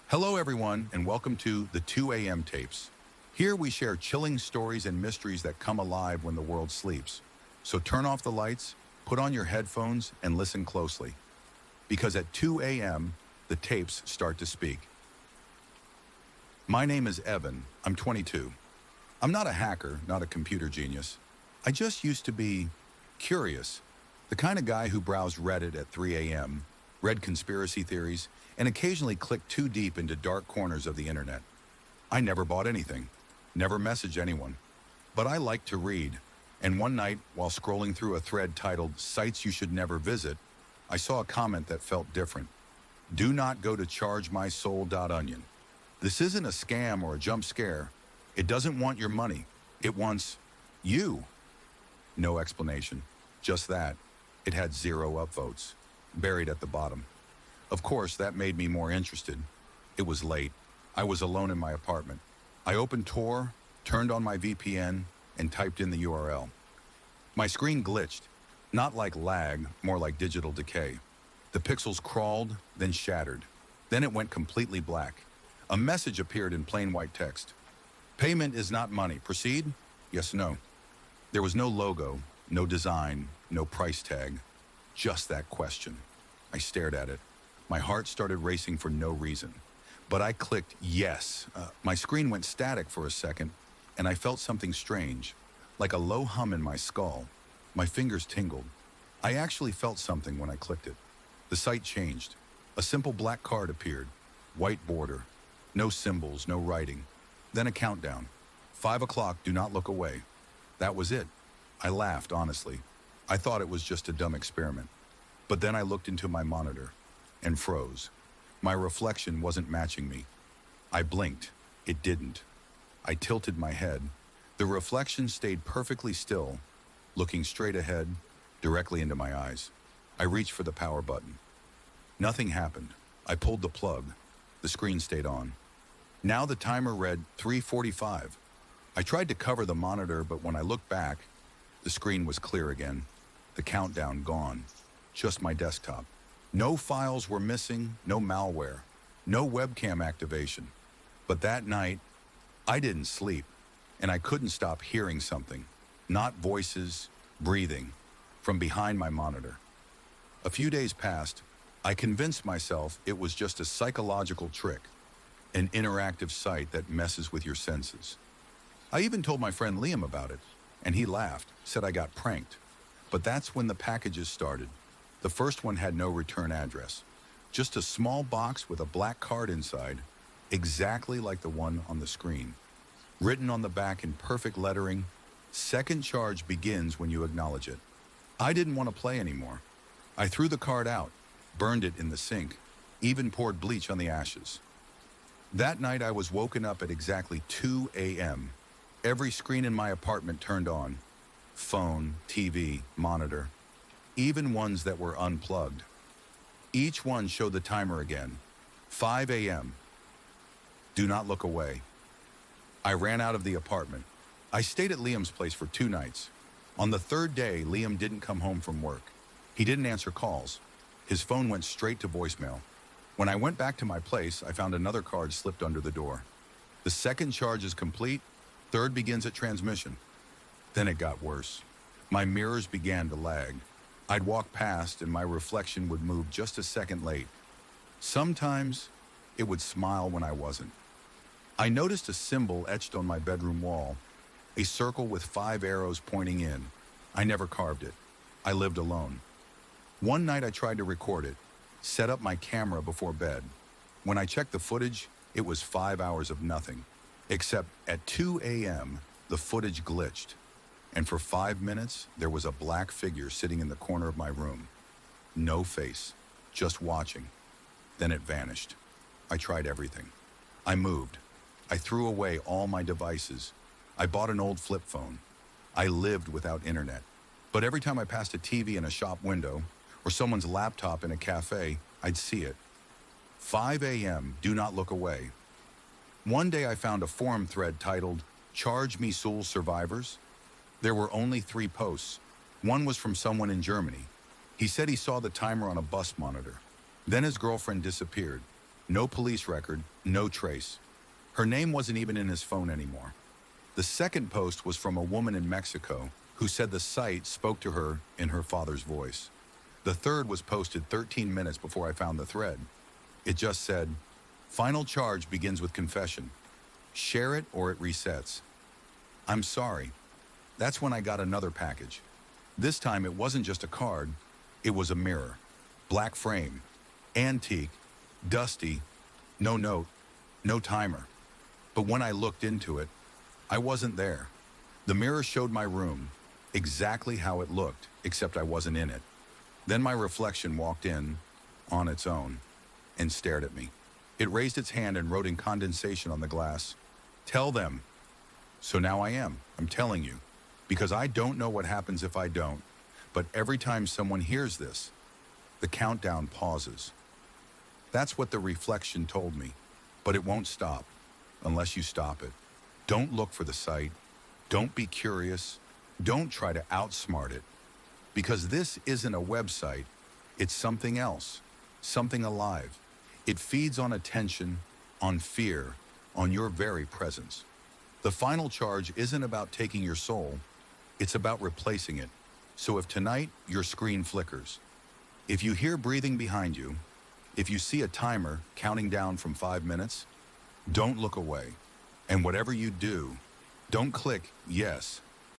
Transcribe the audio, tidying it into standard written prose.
Hello, everyone, and welcome to the 2 a.m. tapes. Here we share chilling stories and mysteries that come alive when the world sleeps. So turn off the lights, put on your headphones, and listen closely. Because at 2 a.m., the tapes start to speak. My name is Evan. I'm 22. I'm not a hacker, not a computer genius. I just used to be curious. The kind of guy who browsed Reddit at 3 a.m., read conspiracy theories, and occasionally clicked too deep into dark corners of the internet. I never bought anything, never messaged anyone, but I liked to read. And one night, while scrolling through a thread titled Sites You Should Never Visit, I saw a comment that felt different. Do not go to chargemysoul.onion. This isn't a scam or a jump scare. It doesn't want your money. It wants you. No explanation. Just that. It had 0 upvotes, buried at the bottom. Of course, that made me more interested. It was late. I was alone in my apartment. I opened Tor, turned on my VPN, and typed in the URL. My screen glitched, not like lag, more like digital decay. The pixels crawled, then shattered. Then it went completely black. A message appeared in plain white text. Payment is not money. Proceed? Yes, no. There was no logo, no design, no price tag. Just that question. I stared at it. My heart started racing for no reason. But I clicked yes. My screen went static for a second, and I felt something strange, like a low hum in my skull. My fingers tingled. I actually felt something when I clicked it. The site changed. A simple black card appeared. White border. No symbols, no writing. Then a countdown. 5 o'clock, do not look away. That was it. I laughed, honestly. I thought it was just a dumb experiment. But then I looked into my monitor and froze. My reflection wasn't matching me. I blinked. It didn't. I tilted my head. The reflection stayed perfectly still, looking straight ahead, directly into my eyes. I reached for the power button. Nothing happened. I pulled the plug. The screen stayed on. Now the timer read 3:45. I tried to cover the monitor, but when I looked back, the screen was clear again. The countdown gone. Just my desktop. No files were missing, no malware, no webcam activation. But that night, I didn't sleep, and I couldn't stop hearing something. Not voices, breathing, from behind my monitor. A few days passed. I convinced myself it was just a psychological trick, an interactive site that messes with your senses. I even told my friend Liam about it, and he laughed, said I got pranked. But that's when the packages started. The first one had no return address, just a small box with a black card inside, exactly like the one on the screen. Written on the back in perfect lettering, second charge begins when you acknowledge it. I didn't want to play anymore. I threw the card out, burned it in the sink, even poured bleach on the ashes. That night I was woken up at exactly 2 a.m. Every screen in my apartment turned on. Phone, TV, monitor. Even ones that were unplugged. Each one showed the timer again. 5 a.m. Do not look away. I ran out of the apartment. I stayed at Liam's place for 2 nights. On the 3rd day, Liam didn't come home from work. He didn't answer calls. His phone went straight to voicemail. When I went back to my place, I found another card slipped under the door. The second charge is complete. Third begins at transmission. Then it got worse. My mirrors began to lag. I'd walk past and my reflection would move just a second late. Sometimes it would smile when I wasn't. I noticed a symbol etched on my bedroom wall, a circle with 5 arrows pointing in. I never carved it. I lived alone. One night I tried to record it, set up my camera before bed. When I checked the footage, it was 5 hours of nothing. Except at 2 a.m., the footage glitched. And for 5 minutes, there was a black figure sitting in the corner of my room. No face, just watching. Then it vanished. I tried everything. I moved. I threw away all my devices. I bought an old flip phone. I lived without internet. But every time I passed a TV in a shop window, or someone's laptop in a cafe, I'd see it. 5 a.m., do not look away. One day I found a forum thread titled, Charge Me Soul Survivors. There were only 3 posts. One was from someone in Germany. He said he saw the timer on a bus monitor. Then his girlfriend disappeared. No police record, no trace. Her name wasn't even in his phone anymore. The second post was from a woman in Mexico who said the site spoke to her in her father's voice. The third was posted 13 minutes before I found the thread. It just said, "Final charge begins with confession. Share it or it resets." I'm sorry. That's when I got another package. This time it wasn't just a card, it was a mirror. Black frame, antique, dusty, no note, no timer. But when I looked into it, I wasn't there. The mirror showed my room, exactly how it looked, except I wasn't in it. Then my reflection walked in, on its own, and stared at me. It raised its hand and wrote in condensation on the glass, "Tell them." So now I am. I'm telling you. Because I don't know what happens if I don't. But every time someone hears this, the countdown pauses. That's what the reflection told me. But it won't stop unless you stop it. Don't look for the site. Don't be curious. Don't try to outsmart it. Because this isn't a website. It's something else. Something alive. It feeds on attention, on fear, on your very presence. The final charge isn't about taking your soul. It's about replacing it. So if tonight your screen flickers, if you hear breathing behind you, if you see a timer counting down from 5 minutes, don't look away. And whatever you do, don't click yes